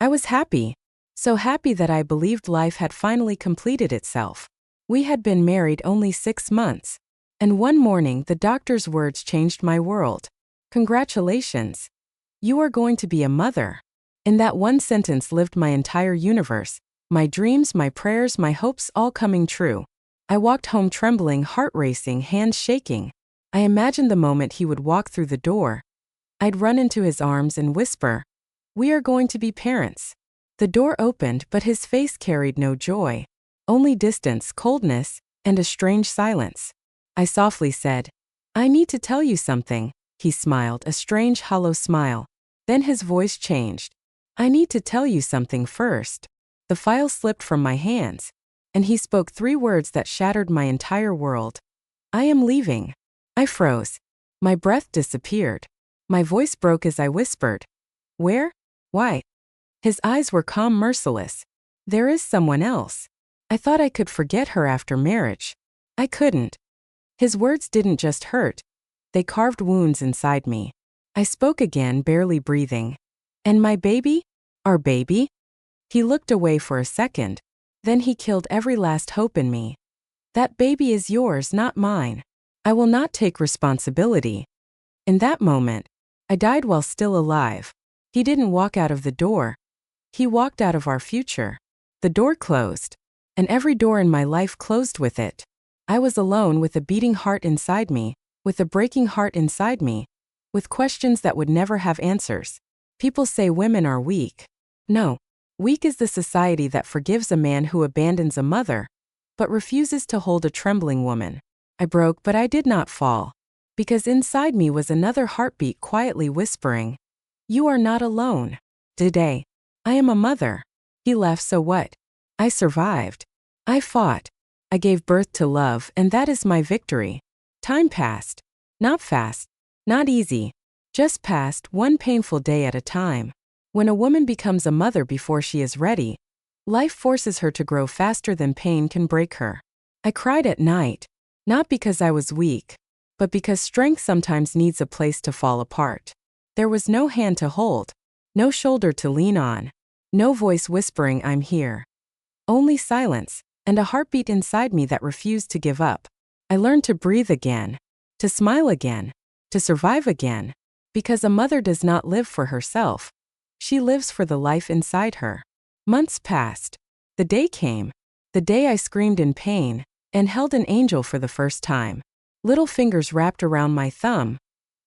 I was happy. So happy that I believed life had finally completed itself. We had been married only 6 months. And one morning the doctor's words changed my world. Congratulations. You are going to be a mother. In that one sentence lived my entire universe, my dreams, my prayers, my hopes all coming true. I walked home trembling, heart racing, hands shaking. I imagined the moment he would walk through the door. I'd run into his arms and whisper, "We are going to be parents." The door opened, but his face carried no joy. Only distance, coldness, and a strange silence. I softly said, "I need to tell you something." He smiled, a strange, hollow smile. Then his voice changed. "I need to tell you something first." The file slipped from my hands, and he spoke 3 words that shattered my entire world. "I am leaving." I froze. My breath disappeared. My voice broke as I whispered, "Where? Why?" His eyes were calm, merciless. "There is someone else." I thought I could forget her after marriage. I couldn't. His words didn't just hurt. They carved wounds inside me. I spoke again, barely breathing. "And my baby? Our baby?" He looked away for a second. Then he killed every last hope in me. "That baby is yours, not mine. I will not take responsibility." In that moment, I died while still alive. He didn't walk out of the door. He walked out of our future. The door closed, and every door in my life closed with it. I was alone with a beating heart inside me, with a breaking heart inside me, with questions that would never have answers. People say women are weak. No. Weak is the society that forgives a man who abandons a mother, but refuses to hold a trembling woman. I broke, but I did not fall. Because inside me was another heartbeat quietly whispering, "You are not alone. Today, I am a mother." He left, so what? I survived. I fought. I gave birth to love, and that is my victory. Time passed. Not fast. Not easy. Just passed, one painful day at a time. When a woman becomes a mother before she is ready, life forces her to grow faster than pain can break her. I cried at night, not because I was weak, but because strength sometimes needs a place to fall apart. There was no hand to hold, no shoulder to lean on, no voice whispering, "I'm here." Only silence, and a heartbeat inside me that refused to give up. I learned to breathe again, to smile again, to survive again, because a mother does not live for herself. She lives for the life inside her. Months passed. The day came. The day I screamed in pain and held an angel for the first time. Little fingers wrapped around my thumb,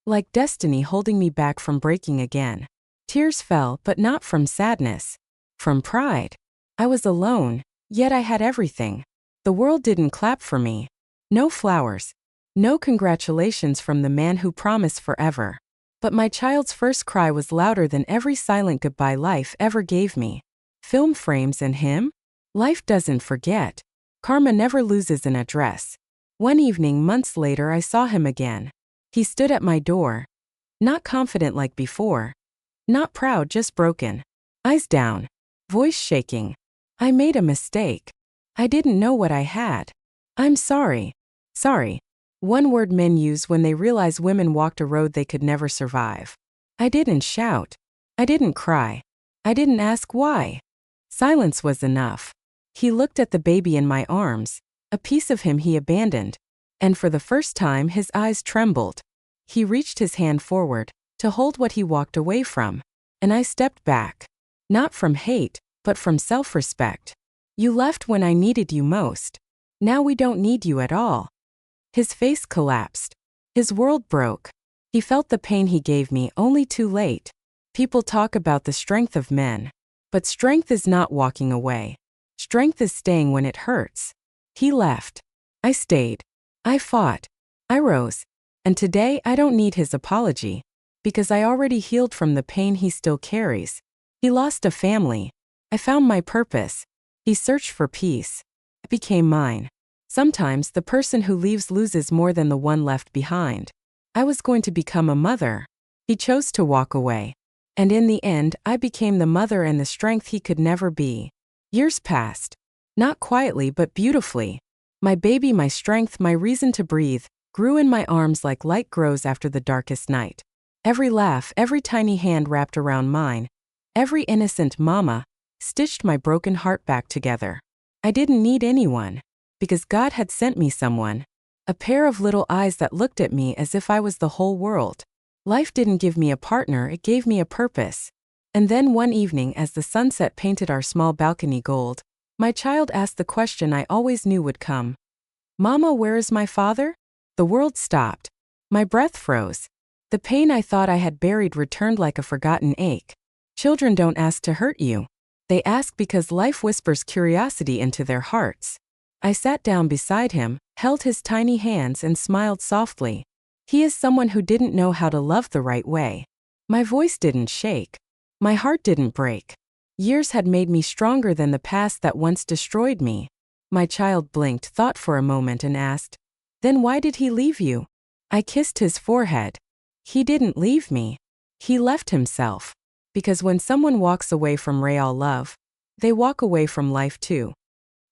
like destiny holding me back from breaking again. Tears fell, but not from sadness, from pride. I was alone, yet I had everything. The world didn't clap for me. No flowers. No congratulations from the man who promised forever. But my child's first cry was louder than every silent goodbye life ever gave me. Film frames and him? Life doesn't forget. Karma never loses an address. One evening, months later, I saw him again. He stood at my door. Not confident like before. Not proud, just broken. Eyes down. Voice shaking. "I made a mistake. I didn't know what I had. I'm sorry." Sorry. One word men use when they realize women walked a road they could never survive. I didn't shout. I didn't cry. I didn't ask why. Silence was enough. He looked at the baby in my arms, a piece of him he abandoned, and for the first time his eyes trembled. He reached his hand forward to hold what he walked away from, and I stepped back. Not from hate, but from self-respect. "You left when I needed you most. Now we don't need you at all." His face collapsed. His world broke. He felt the pain he gave me, only too late. People talk about the strength of men. But strength is not walking away. Strength is staying when it hurts. He left. I stayed. I fought. I rose. And today I don't need his apology, because I already healed from the pain he still carries. He lost a family. I found my purpose. He searched for peace. It became mine. Sometimes the person who leaves loses more than the one left behind. I was going to become a mother. He chose to walk away. And in the end, I became the mother and the strength he could never be. Years passed. Not quietly, but beautifully. My baby, my strength, my reason to breathe, grew in my arms like light grows after the darkest night. Every laugh, every tiny hand wrapped around mine, Every innocent mama stitched my broken heart back together. I didn't need anyone, because God had sent me someone. A pair of little eyes that looked at me as if I was the whole world. Life didn't give me a partner, it gave me a purpose. And then one evening, as the sunset painted our small balcony gold, my child asked the question I always knew would come. Mama, where is my father? The world stopped. My breath froze. The pain I thought I had buried returned like a forgotten ache. Children don't ask to hurt you. They ask because life whispers curiosity into their hearts. I sat down beside him, held his tiny hands and smiled softly. He is someone who didn't know how to love the right way. My voice didn't shake. My heart didn't break. Years had made me stronger than the past that once destroyed me. My child blinked, thought for a moment and asked, "Then why did he leave you?" I kissed his forehead. He didn't leave me. He left himself. Because when someone walks away from real love, they walk away from life too.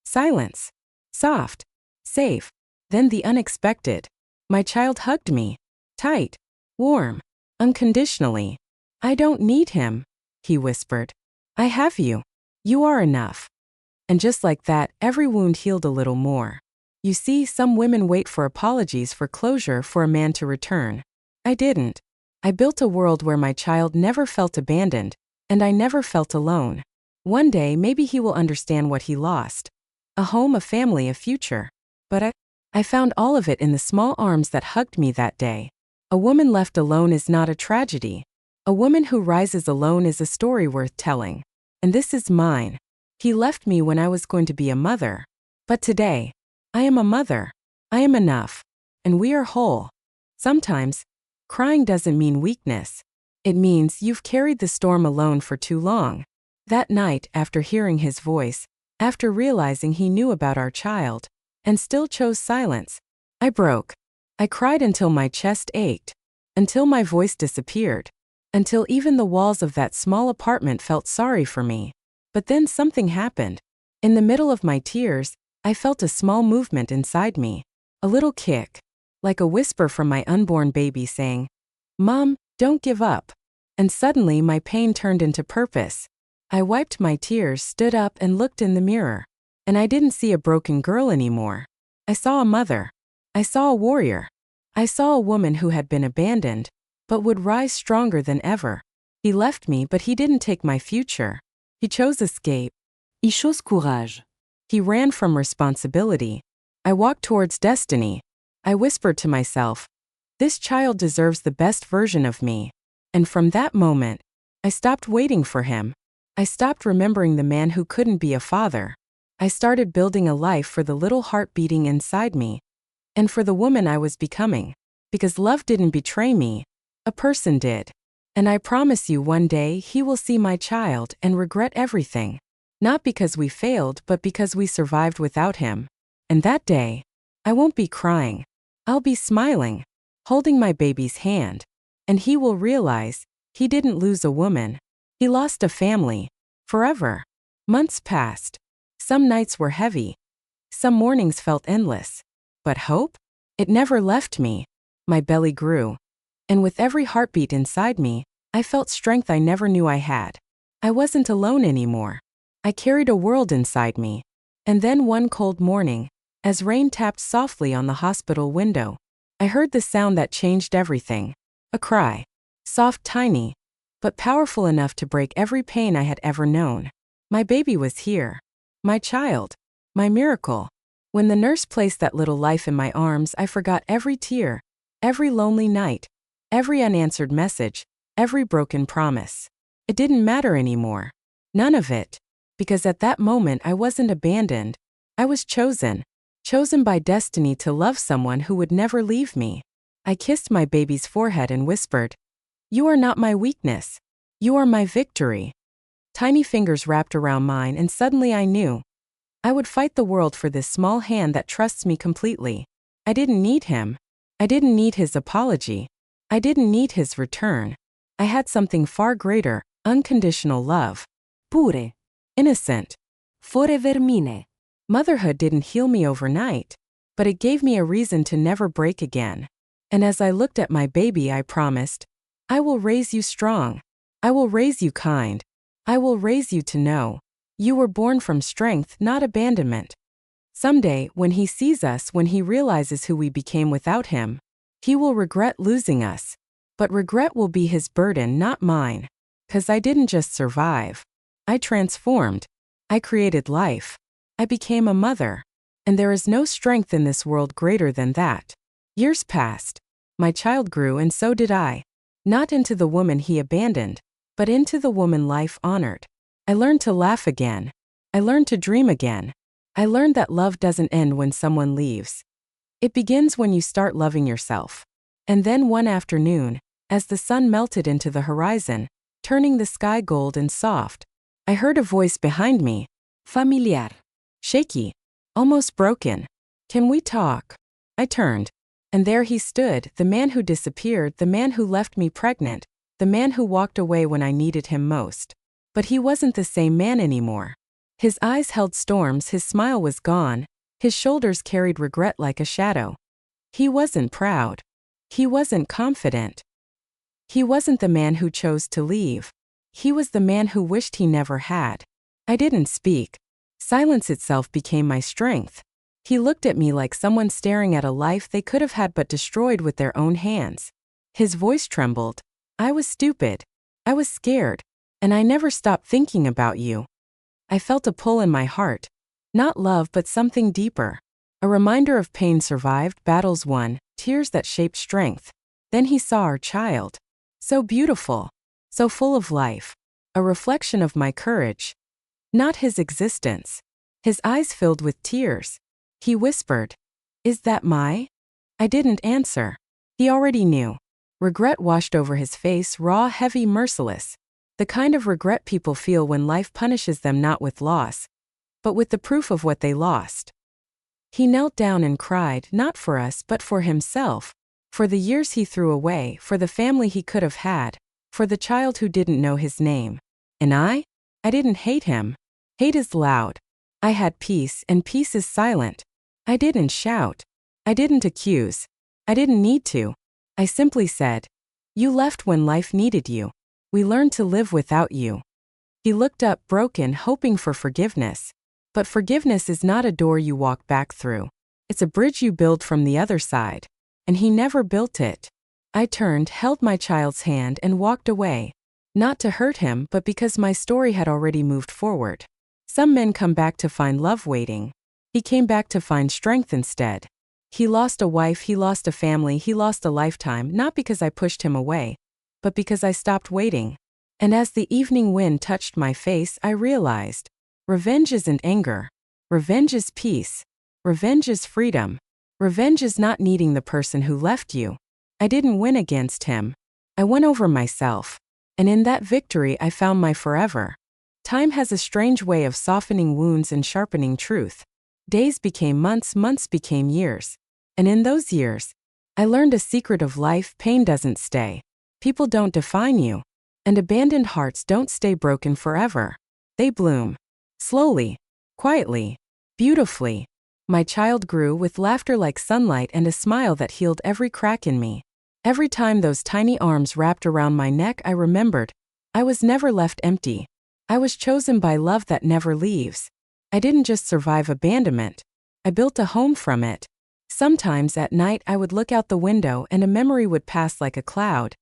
Silence. Soft. Safe. Then the unexpected. My child hugged me. Tight. Warm. Unconditionally. "I don't need him," he whispered. "I have you. You are enough." And just like that, every wound healed a little more. You see, some women wait for apologies, for closure, for a man to return. I didn't. I built a world where my child never felt abandoned, and I never felt alone. One day, maybe he will understand what he lost. A home, a family, a future. But I found all of it in the small arms that hugged me that day. A woman left alone is not a tragedy. A woman who rises alone is a story worth telling. And this is mine. He left me when I was going to be a mother. But today, I am a mother. I am enough. And we are whole. Sometimes, crying doesn't mean weakness. It means you've carried the storm alone for too long. That night, after hearing his voice, after realizing he knew about our child, and still chose silence, I broke. I cried until my chest ached, until my voice disappeared, until even the walls of that small apartment felt sorry for me. But then something happened. In the middle of my tears, I felt a small movement inside me. A little kick. Like a whisper from my unborn baby saying, "Mom, don't give up." And suddenly my pain turned into purpose. I wiped my tears, stood up and looked in the mirror. And I didn't see a broken girl anymore. I saw a mother. I saw a warrior. I saw a woman who had been abandoned, but would rise stronger than ever. He left me, but he didn't take my future. He chose escape. Il chose courage. He ran from responsibility. I walked towards destiny. I whispered to myself, "This child deserves the best version of me." And from that moment, I stopped waiting for him. I stopped remembering the man who couldn't be a father. I started building a life for the little heart beating inside me, and for the woman I was becoming. Because love didn't betray me, a person did. And I promise you, one day he will see my child and regret everything. Not because we failed, but because we survived without him. And that day, I won't be crying. I'll be smiling, holding my baby's hand. And he will realize, he didn't lose a woman. He lost a family. Forever. Months passed. Some nights were heavy. Some mornings felt endless. But hope? It never left me. My belly grew. And with every heartbeat inside me, I felt strength I never knew I had. I wasn't alone anymore. I carried a world inside me. And then one cold morning, as rain tapped softly on the hospital window, I heard the sound that changed everything. A cry. Soft, tiny, but powerful enough to break every pain I had ever known. My baby was here. My child. My miracle. When the nurse placed that little life in my arms, I forgot every tear, every lonely night, every unanswered message, every broken promise. It didn't matter anymore. None of it. Because at that moment I wasn't abandoned. I was chosen. Chosen by destiny to love someone who would never leave me. I kissed my baby's forehead and whispered, "You are not my weakness. You are my victory." Tiny fingers wrapped around mine, and suddenly I knew. I would fight the world for this small hand that trusts me completely. I didn't need him. I didn't need his apology. I didn't need his return. I had something far greater, unconditional love. Pure. Innocent. Fore vermine. Motherhood didn't heal me overnight, but it gave me a reason to never break again. And as I looked at my baby, I promised, "I will raise you strong. I will raise you kind. I will raise you to know. You were born from strength, not abandonment. Someday, when he sees us, when he realizes who we became without him, he will regret losing us. But regret will be his burden, not mine. 'Cause I didn't just survive. I transformed. I created life. I became a mother. And there is no strength in this world greater than that. Years passed. My child grew and so did I. Not into the woman he abandoned, but into the woman life honored. I learned to laugh again. I learned to dream again. I learned that love doesn't end when someone leaves. It begins when you start loving yourself. And then one afternoon, as the sun melted into the horizon, turning the sky gold and soft, I heard a voice behind me. Familiar. Shaky. Almost broken. Can we talk? I turned. And there he stood, the man who disappeared, the man who left me pregnant, the man who walked away when I needed him most. But he wasn't the same man anymore. His eyes held storms, his smile was gone, his shoulders carried regret like a shadow. He wasn't proud. He wasn't confident. He wasn't the man who chose to leave. He was the man who wished he never had. I didn't speak. Silence itself became my strength. He looked at me like someone staring at a life they could have had but destroyed with their own hands. His voice trembled. I was stupid. I was scared. And I never stopped thinking about you. I felt a pull in my heart. Not love but something deeper. A reminder of pain survived, battles won, tears that shaped strength. Then he saw our child. So beautiful. So full of life. A reflection of my courage. Not his existence. His eyes filled with tears. He whispered, "Is that my?" I didn't answer. He already knew. Regret washed over his face, raw, heavy, merciless. The kind of regret people feel when life punishes them not with loss, but with the proof of what they lost. He knelt down and cried, not for us but for himself, for the years he threw away, for the family he could have had, for the child who didn't know his name. And I didn't hate him. Hate is loud. I had peace, and peace is silent. I didn't shout. I didn't accuse. I didn't need to. I simply said, "You left when life needed you. We learned to live without you." He looked up, broken, hoping for forgiveness. But forgiveness is not a door you walk back through. It's a bridge you build from the other side. And he never built it. I turned, held my child's hand, and walked away. Not to hurt him, but because my story had already moved forward. Some men come back to find love waiting. He came back to find strength instead. He lost a wife, he lost a family, he lost a lifetime, not because I pushed him away, but because I stopped waiting. And as the evening wind touched my face, I realized, revenge isn't anger. Revenge is peace. Revenge is freedom. Revenge is not needing the person who left you. I didn't win against him. I won over myself. And in that victory I found my forever. Time has a strange way of softening wounds and sharpening truth. Days became months, months became years. And in those years, I learned a secret of life: pain doesn't stay. People don't define you. And abandoned hearts don't stay broken forever. They bloom. Slowly. Quietly. Beautifully. My child grew with laughter like sunlight and a smile that healed every crack in me. Every time those tiny arms wrapped around my neck, I remembered, I was never left empty. I was chosen by love that never leaves. I didn't just survive abandonment. I built a home from it. Sometimes at night I would look out the window and a memory would pass like a cloud.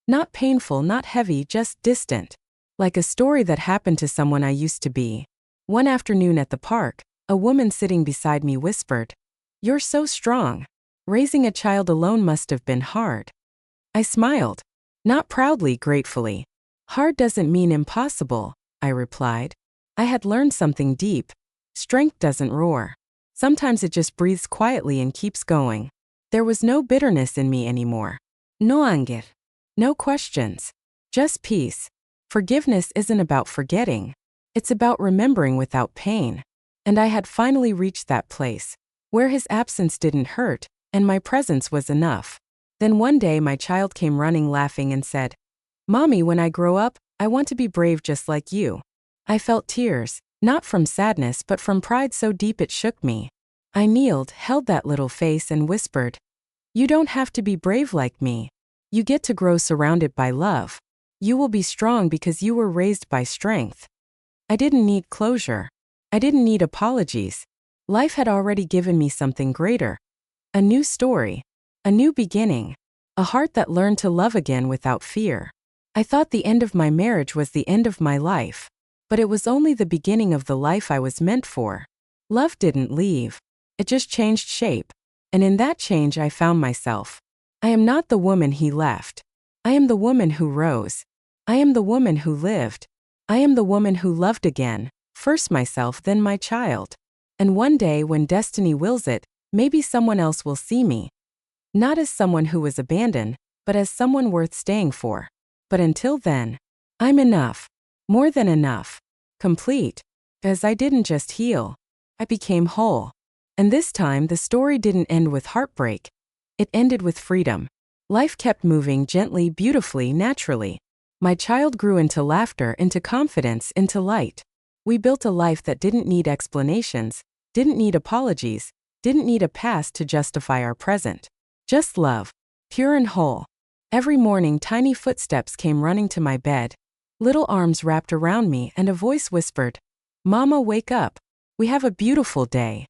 Not painful, not heavy, just distant. Like a story that happened to someone I used to be. One afternoon at the park, a woman sitting beside me whispered, "You're so strong. Raising a child alone must have been hard." I smiled. Not proudly, gratefully. "Hard doesn't mean impossible," I replied. I had learned something deep. Strength doesn't roar. Sometimes it just breathes quietly and keeps going. There was no bitterness in me anymore. No anger. No questions. Just peace. Forgiveness isn't about forgetting. It's about remembering without pain. And I had finally reached that place, where his absence didn't hurt, and my presence was enough. Then one day my child came running laughing and said, "Mommy, when I grow up, I want to be brave just like you." I felt tears, not from sadness but from pride so deep it shook me. I kneeled, held that little face and whispered, "You don't have to be brave like me. You get to grow surrounded by love. You will be strong because you were raised by strength. I didn't need closure. I didn't need apologies. Life had already given me something greater. A new story. A new beginning. A heart that learned to love again without fear. I thought the end of my marriage was the end of my life. But it was only the beginning of the life I was meant for. Love didn't leave. It just changed shape. And in that change I found myself. I am not the woman he left. I am the woman who rose. I am the woman who lived. I am the woman who loved again, first myself then my child. And one day when destiny wills it, maybe someone else will see me. Not as someone who was abandoned, but as someone worth staying for. But until then, I'm enough. More than enough. Complete. As I didn't just heal. I became whole. And this time the story didn't end with heartbreak. It ended with freedom. Life kept moving gently, beautifully, naturally. My child grew into laughter, into confidence, into light. We built a life that didn't need explanations, didn't need apologies, didn't need a past to justify our present. Just love. Pure and whole. Every morning tiny footsteps came running to my bed. Little arms wrapped around me and a voice whispered, "Mama, wake up. We have a beautiful day."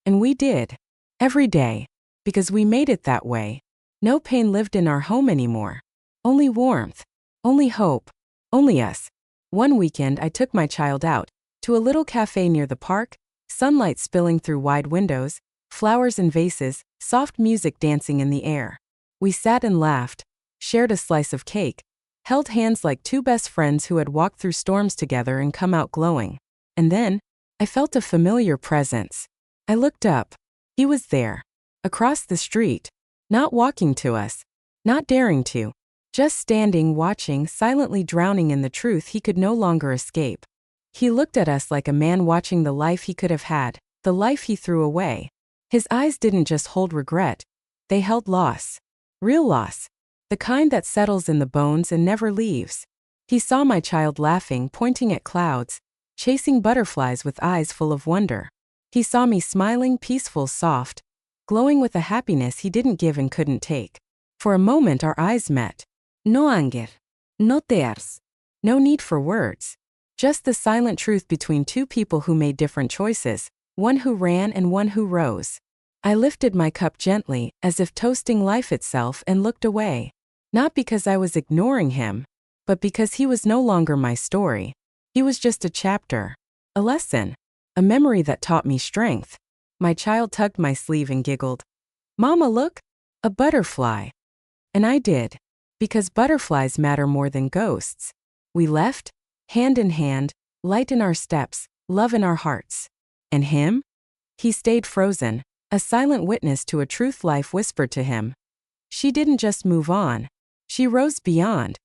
And we did. Every day. Because we made it that way. No pain lived in our home anymore. Only warmth. Only hope. Only us. One weekend I took my child out, to a little cafe near the park, sunlight spilling through wide windows, flowers in vases, soft music dancing in the air. We sat and laughed, shared a slice of cake, held hands like two best friends who had walked through storms together and come out glowing. And then, I felt a familiar presence. I looked up. He was there. Across the street. Not walking to us. Not daring to. Just standing, watching, silently drowning in the truth he could no longer escape. He looked at us like a man watching the life he could have had, the life he threw away. His eyes didn't just hold regret. They held loss. Real loss. The kind that settles in the bones and never leaves. He saw my child laughing, pointing at clouds, chasing butterflies with eyes full of wonder. He saw me smiling, peaceful, soft, glowing with a happiness he didn't give and couldn't take. For a moment our eyes met. No anger. No tears. No need for words. Just the silent truth between two people who made different choices, one who ran and one who rose. I lifted my cup gently, as if toasting life itself, and looked away. Not because I was ignoring him, but because he was no longer my story. He was just a chapter. A lesson. A memory that taught me strength. My child tugged my sleeve and giggled. "Mama, look! A butterfly." And I did. Because butterflies matter more than ghosts. We left, hand in hand, light in our steps, love in our hearts. And him? He stayed frozen, a silent witness to a truth life whispered to him. She didn't just move on. She rose beyond.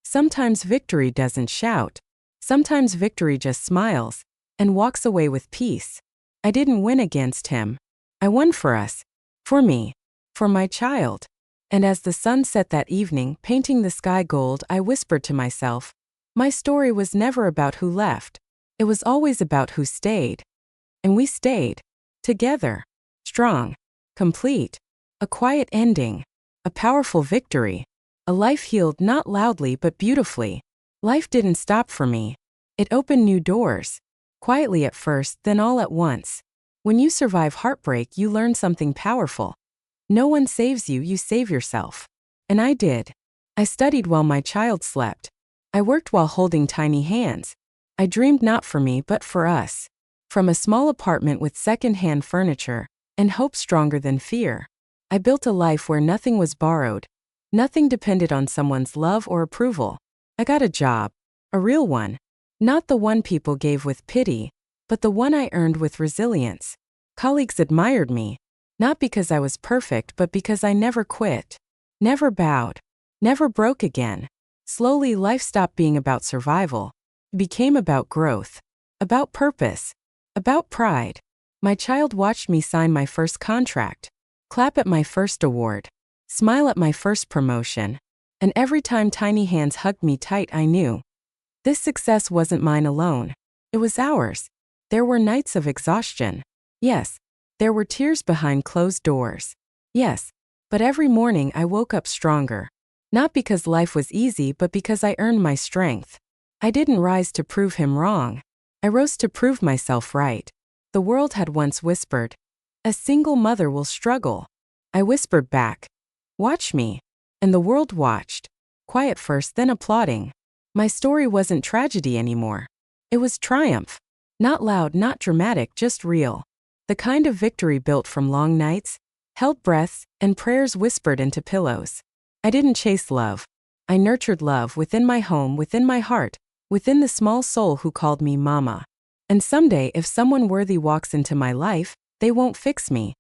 Sometimes victory doesn't shout. Sometimes victory just smiles and walks away with peace. I didn't win against him. I won for us. For me. For my child. And as the sun set that evening, painting the sky gold, I whispered to myself, my story was never about who left. It was always about who stayed. And we stayed. Together. Strong. Complete. A quiet ending. A powerful victory. A life healed not loudly but beautifully. Life didn't stop for me. It opened new doors. Quietly at first, then all at once. When you survive heartbreak, you learn something powerful. No one saves you, you save yourself. And I did. I studied while my child slept. I worked while holding tiny hands. I dreamed not for me but for us. From a small apartment with second-hand furniture, and hope stronger than fear, I built a life where nothing was borrowed. Nothing depended on someone's love or approval. I got a job. A real one. Not the one people gave with pity, but the one I earned with resilience. Colleagues admired me. Not because I was perfect, but because I never quit. Never bowed. Never broke again. Slowly, life stopped being about survival. It became about growth. About purpose. About pride. My child watched me sign my first contract. Clap at my first award. Smile at my first promotion. And every time tiny hands hugged me tight, I knew. This success wasn't mine alone. It was ours. There were nights of exhaustion. Yes. There were tears behind closed doors. Yes. But every morning I woke up stronger. Not because life was easy, but because I earned my strength. I didn't rise to prove him wrong. I rose to prove myself right. The world had once whispered, "A single mother will struggle." I whispered back, "Watch me." And the world watched. Quiet first, then applauding. My story wasn't tragedy anymore. It was triumph. Not loud, not dramatic, just real. The kind of victory built from long nights, held breaths, and prayers whispered into pillows. I didn't chase love. I nurtured love within my home, within my heart, within the small soul who called me mama. And someday, if someone worthy walks into my life, they won't fix me.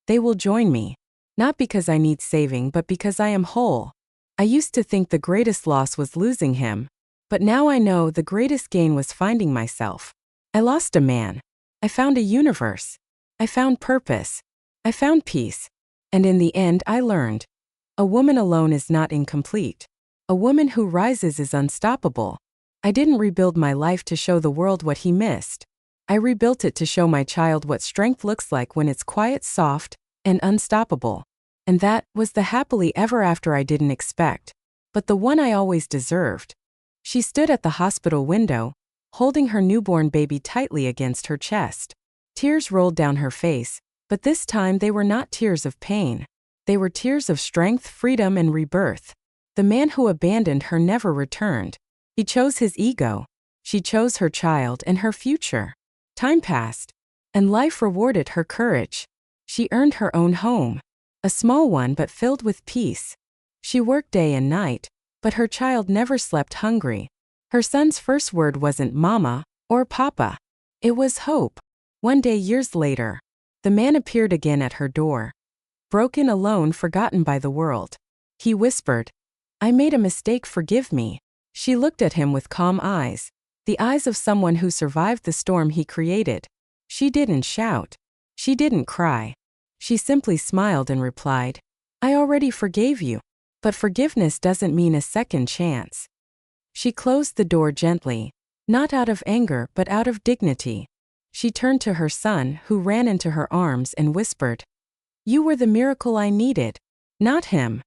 They will join me. Not because I need saving, but because I am whole. I used to think the greatest loss was losing him, but now I know the greatest gain was finding myself. I lost a man. I found a universe. I found purpose. I found peace. And in the end, I learned. A woman alone is not incomplete. A woman who rises is unstoppable. I didn't rebuild my life to show the world what he missed. I rebuilt it to show my child what strength looks like when it's quiet, soft, and unstoppable. And that was the happily ever after I didn't expect, but the one I always deserved. She stood at the hospital window, holding her newborn baby tightly against her chest. Tears rolled down her face, but this time they were not tears of pain. They were tears of strength, freedom, and rebirth. The man who abandoned her never returned. He chose his ego. She chose her child and her future. Time passed, and life rewarded her courage. She earned her own home. A small one but filled with peace. She worked day and night, but her child never slept hungry. Her son's first word wasn't mama or papa. It was hope. One day, years later, the man appeared again at her door. Broken, alone, forgotten by the world. He whispered, "I made a mistake, forgive me." She looked at him with calm eyes, the eyes of someone who survived the storm he created. She didn't shout. She didn't cry. She simply smiled and replied, "I already forgave you. But forgiveness doesn't mean a second chance." She closed the door gently, not out of anger but out of dignity. She turned to her son, who ran into her arms, and whispered, "You were the miracle I needed, not him."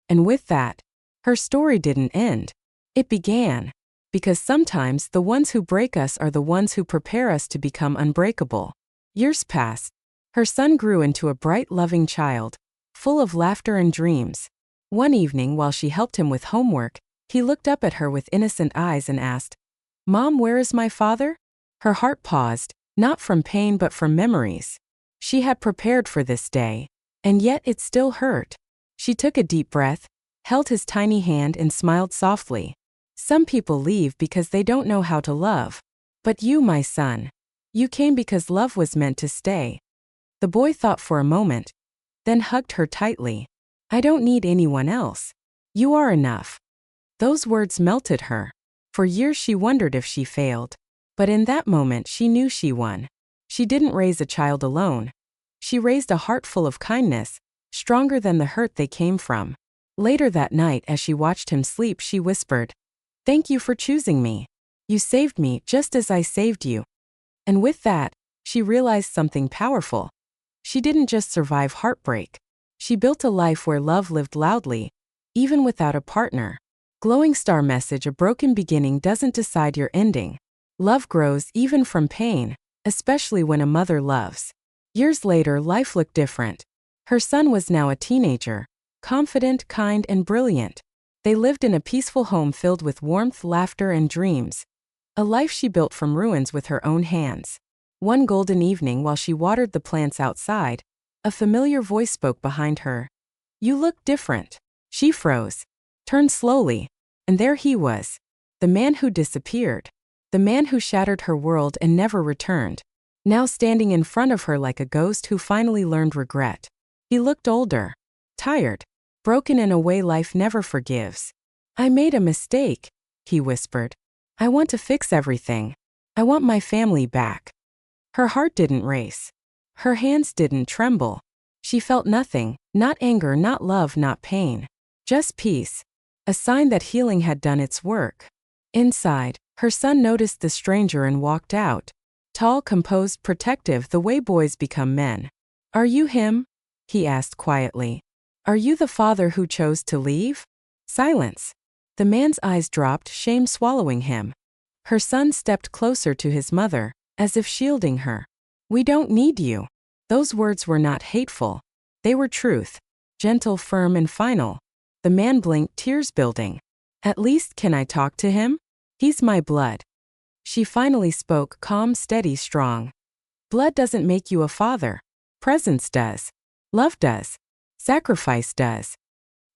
And with that, her story didn't end. It began. Because sometimes the ones who break us are the ones who prepare us to become unbreakable. Years passed. Her son grew into a bright, loving child, full of laughter and dreams. One evening, while she helped him with homework, he looked up at her with innocent eyes and asked, "Mom, where is my father?" Her heart paused, not from pain but from memories. She had prepared for this day, and yet it still hurt. She took a deep breath, held his tiny hand, and smiled softly. Some people leave because they don't know how to love. But you, my son, you came because love was meant to stay. The boy thought for a moment, then hugged her tightly. "I don't need anyone else. You are enough." Those words melted her. For years she wondered if she failed. But in that moment she knew she won. She didn't raise a child alone. She raised a heart full of kindness, stronger than the hurt they came from. Later that night, as she watched him sleep, she whispered, "Thank you for choosing me. You saved me just as I saved you." And with that, she realized something powerful. She didn't just survive heartbreak. She built a life where love lived loudly, even without a partner. Glowing star message: a broken beginning doesn't decide your ending. Love grows even from pain, especially when a mother loves. Years later, life looked different. Her son was now a teenager, confident, kind, and brilliant. They lived in a peaceful home filled with warmth, laughter, and dreams. A life she built from ruins with her own hands. One golden evening, while she watered the plants outside, a familiar voice spoke behind her. "You look different." She froze, turned slowly, and there he was. The man who disappeared. The man who shattered her world and never returned. Now standing in front of her like a ghost who finally learned regret. He looked older, tired, broken in a way life never forgives. "I made a mistake," he whispered. "I want to fix everything. I want my family back." Her heart didn't race. Her hands didn't tremble. She felt nothing, not anger, not love, not pain. Just peace. A sign that healing had done its work. Inside, her son noticed the stranger and walked out. Tall, composed, protective, the way boys become men. "Are you him?" he asked quietly. "Are you the father who chose to leave?" Silence. The man's eyes dropped, shame swallowing him. Her son stepped closer to his mother, as if shielding her. We don't need you. Those words were not hateful. They were truth. Gentle, firm, and final. The man blinked, tears building. At least can I talk to him? He's my blood. She finally spoke, calm, steady, strong. Blood doesn't make you a father. Presence does. Love does. Sacrifice does.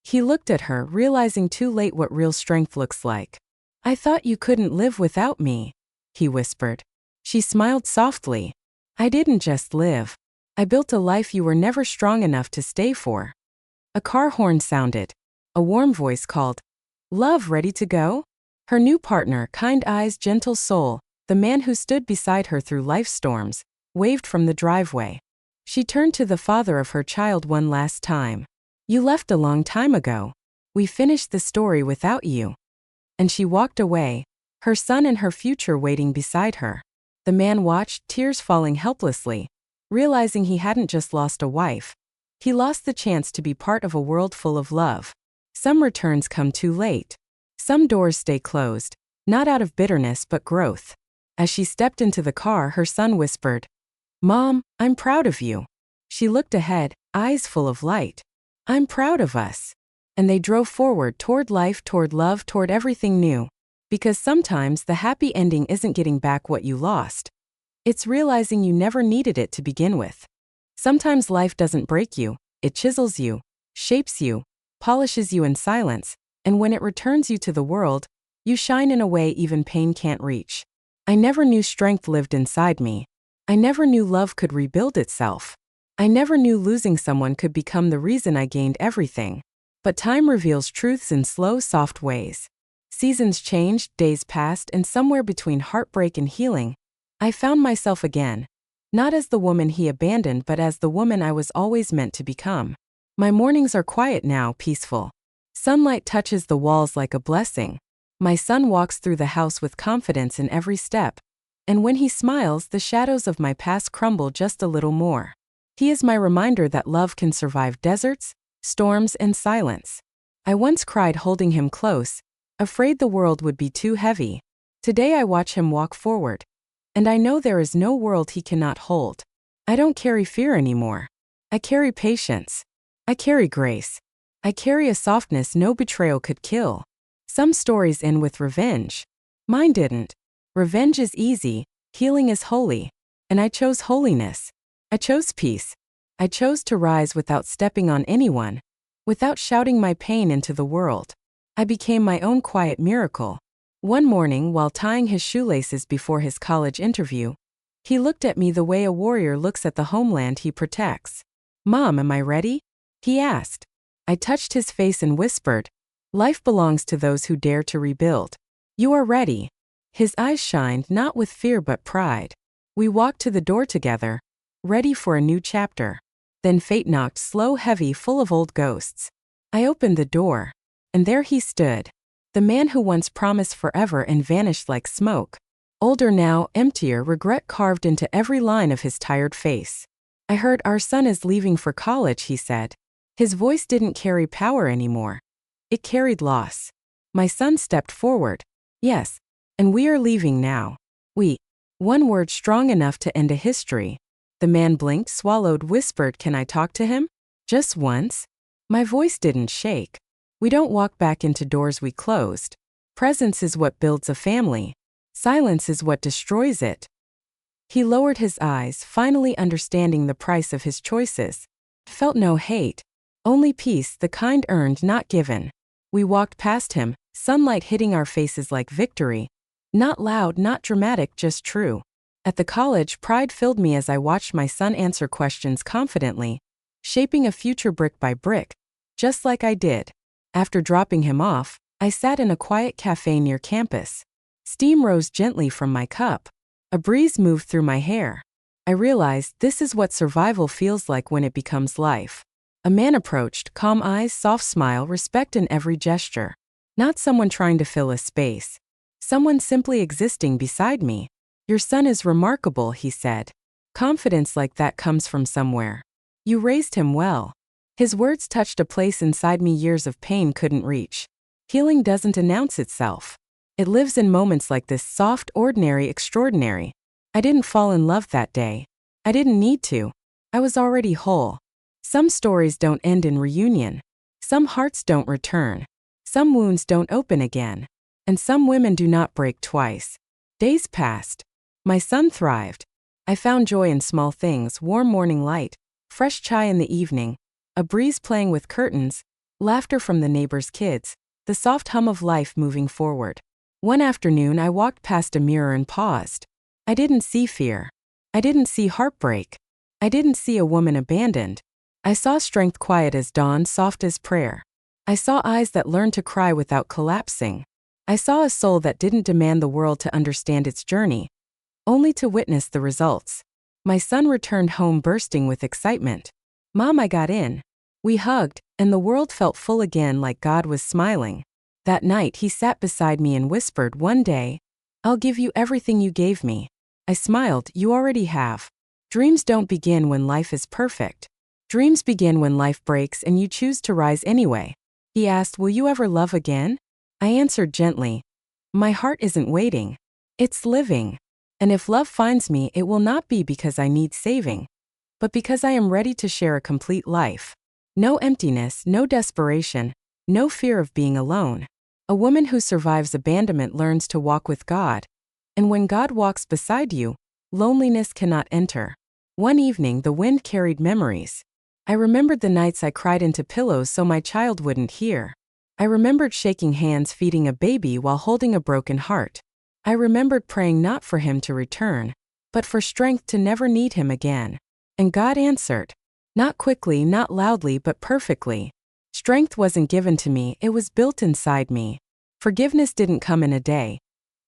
He looked at her, realizing too late what real strength looks like. I thought you couldn't live without me, he whispered. She smiled softly. I didn't just live. I built a life you were never strong enough to stay for. A car horn sounded. A warm voice called, Love, ready to go? Her new partner, kind eyes, gentle soul, the man who stood beside her through life's storms, waved from the driveway. She turned to the father of her child one last time. You left a long time ago. We finished the story without you. And she walked away, her son and her future waiting beside her. The man watched, tears falling helplessly, realizing he hadn't just lost a wife. He lost the chance to be part of a world full of love. Some returns come too late. Some doors stay closed, not out of bitterness but growth. As she stepped into the car, her son whispered, Mom, I'm proud of you. She looked ahead, eyes full of light. I'm proud of us. And they drove forward toward life, toward love, toward everything new. Because sometimes the happy ending isn't getting back what you lost. It's realizing you never needed it to begin with. Sometimes life doesn't break you, it chisels you, shapes you, polishes you in silence, and when it returns you to the world, you shine in a way even pain can't reach. I never knew strength lived inside me. I never knew love could rebuild itself. I never knew losing someone could become the reason I gained everything. But time reveals truths in slow, soft ways. Seasons changed, days passed, and somewhere between heartbreak and healing, I found myself again. Not as the woman he abandoned, but as the woman I was always meant to become. My mornings are quiet now, peaceful. Sunlight touches the walls like a blessing. My son walks through the house with confidence in every step. And when he smiles, the shadows of my past crumble just a little more. He is my reminder that love can survive deserts, storms, and silence. I once cried holding him close, afraid the world would be too heavy. Today I watch him walk forward. And I know there is no world he cannot hold. I don't carry fear anymore. I carry patience. I carry grace. I carry a softness no betrayal could kill. Some stories end with revenge. Mine didn't. Revenge is easy, healing is holy. And I chose holiness. I chose peace. I chose to rise without stepping on anyone, without shouting my pain into the world. I became my own quiet miracle. One morning, while tying his shoelaces before his college interview, he looked at me the way a warrior looks at the homeland he protects. Mom, am I ready? He asked. I touched his face and whispered, Life belongs to those who dare to rebuild. You are ready. His eyes shined not with fear but pride. We walked to the door together, ready for a new chapter. Then fate knocked, slow, heavy, full of old ghosts. I opened the door, and there he stood. The man who once promised forever and vanished like smoke. Older now, emptier, regret carved into every line of his tired face. I heard our son is leaving for college, he said. His voice didn't carry power anymore. It carried loss. My son stepped forward. Yes, and we are leaving now. We. One word strong enough to end a history. The man blinked, swallowed, whispered, Can I talk to him? Just once? My voice didn't shake. We don't walk back into doors we closed. Presence is what builds a family. Silence is what destroys it. He lowered his eyes, finally understanding the price of his choices. Felt no hate. Only peace, the kind earned, not given. We walked past him, sunlight hitting our faces like victory. Not loud, not dramatic, just true. At the college, pride filled me as I watched my son answer questions confidently, shaping a future brick by brick, just like I did. After dropping him off, I sat in a quiet cafe near campus. Steam rose gently from my cup. A breeze moved through my hair. I realized this is what survival feels like when it becomes life. A man approached, calm eyes, soft smile, respect in every gesture. Not someone trying to fill a space. Someone simply existing beside me. Your son is remarkable, he said. Confidence like that comes from somewhere. You raised him well. His words touched a place inside me years of pain couldn't reach. Healing doesn't announce itself. It lives in moments like this: soft, ordinary, extraordinary. I didn't fall in love that day. I didn't need to. I was already whole. Some stories don't end in reunion. Some hearts don't return. Some wounds don't open again. And some women do not break twice. Days passed. My son thrived. I found joy in small things: warm morning light, fresh chai in the evening, a breeze playing with curtains, laughter from the neighbors' kids, the soft hum of life moving forward. One afternoon I walked past a mirror and paused. I didn't see fear. I didn't see heartbreak. I didn't see a woman abandoned. I saw strength quiet as dawn, soft as prayer. I saw eyes that learned to cry without collapsing. I saw a soul that didn't demand the world to understand its journey, only to witness the results. My son returned home bursting with excitement. "Mom, I got in." We hugged, and the world felt full again, like God was smiling. That night he sat beside me and whispered, "One day, I'll give you everything you gave me." I smiled. "You already have." Dreams don't begin when life is perfect. Dreams begin when life breaks and you choose to rise anyway. He asked, "Will you ever love again?" I answered gently, "My heart isn't waiting. It's living. And if love finds me, it will not be because I need saving, but because I am ready to share a complete life. No emptiness, no desperation, no fear of being alone. A woman who survives abandonment learns to walk with God. And when God walks beside you, loneliness cannot enter." One evening, the wind carried memories. I remembered the nights I cried into pillows so my child wouldn't hear. I remembered shaking hands feeding a baby while holding a broken heart. I remembered praying not for him to return, but for strength to never need him again. And God answered. Not quickly, not loudly, but perfectly. Strength wasn't given to me, it was built inside me. Forgiveness didn't come in a day.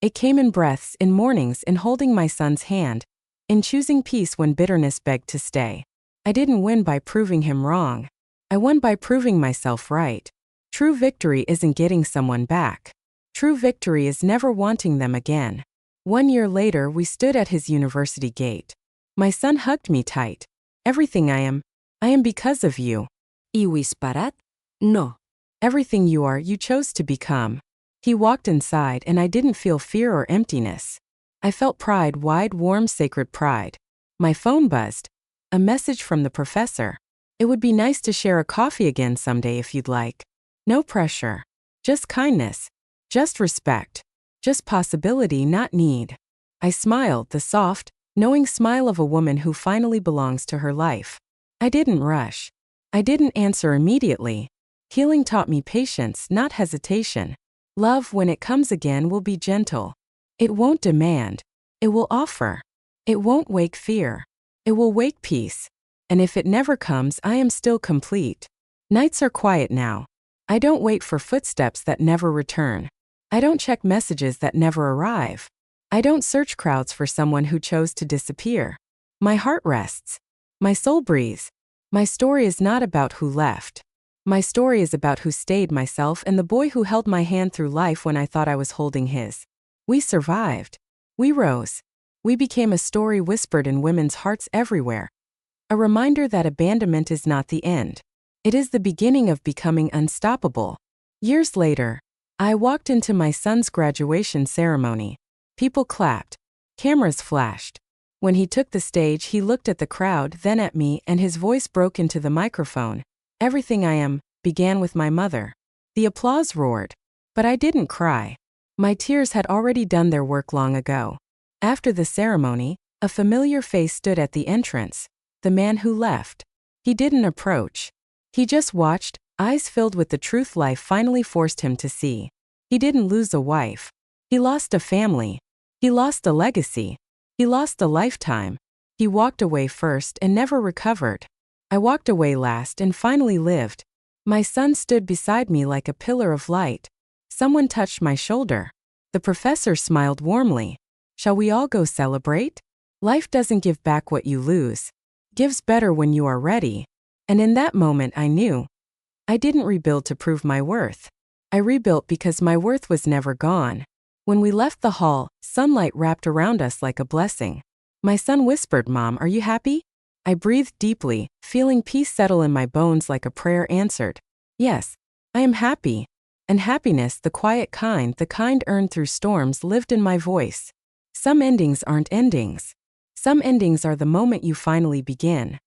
It came in breaths, in mornings, in holding my son's hand, in choosing peace when bitterness begged to stay. I didn't win by proving him wrong. I won by proving myself right. True victory isn't getting someone back. True victory is never wanting them again. 1 year later, we stood at his university gate. My son hugged me tight. "Everything I am because of you." ¿Y whisperat? No. Everything you are, you chose to become. He walked inside and I didn't feel fear or emptiness. I felt pride, wide, warm, sacred pride. My phone buzzed. A message from the professor. "It would be nice to share a coffee again someday if you'd like." No pressure. Just kindness. Just respect. Just possibility, not need. I smiled, the soft, knowing smile of a woman who finally belongs to her life. I didn't rush. I didn't answer immediately. Healing taught me patience, not hesitation. Love, when it comes again, will be gentle. It won't demand. It will offer. It won't wake fear. It will wake peace. And if it never comes, I am still complete. Nights are quiet now. I don't wait for footsteps that never return. I don't check messages that never arrive. I don't search crowds for someone who chose to disappear. My heart rests. My soul breathes. My story is not about who left. My story is about who stayed, myself and the boy who held my hand through life when I thought I was holding his. We survived. We rose. We became a story whispered in women's hearts everywhere. A reminder that abandonment is not the end. It is the beginning of becoming unstoppable. Years later, I walked into my son's graduation ceremony. People clapped. Cameras flashed. When he took the stage, he looked at the crowd, then at me, and his voice broke into the microphone. "Everything I am began with my mother." The applause roared. But I didn't cry. My tears had already done their work long ago. After the ceremony, a familiar face stood at the entrance. The man who left. He didn't approach. He just watched, eyes filled with the truth life finally forced him to see. He didn't lose a wife. He lost a family. He lost a legacy. He lost a lifetime. He walked away first and never recovered. I walked away last and finally lived. My son stood beside me like a pillar of light. Someone touched my shoulder. The professor smiled warmly. "Shall we all go celebrate? Life doesn't give back what you lose. Gives better when you are ready." And in that moment I knew. I didn't rebuild to prove my worth. I rebuilt because my worth was never gone. When we left the hall, sunlight wrapped around us like a blessing. My son whispered, "Mom, are you happy?" I breathed deeply, feeling peace settle in my bones like a prayer answered. "Yes, I am happy." And happiness, the quiet kind, the kind earned through storms, lived in my voice. Some endings aren't endings. Some endings are the moment you finally begin.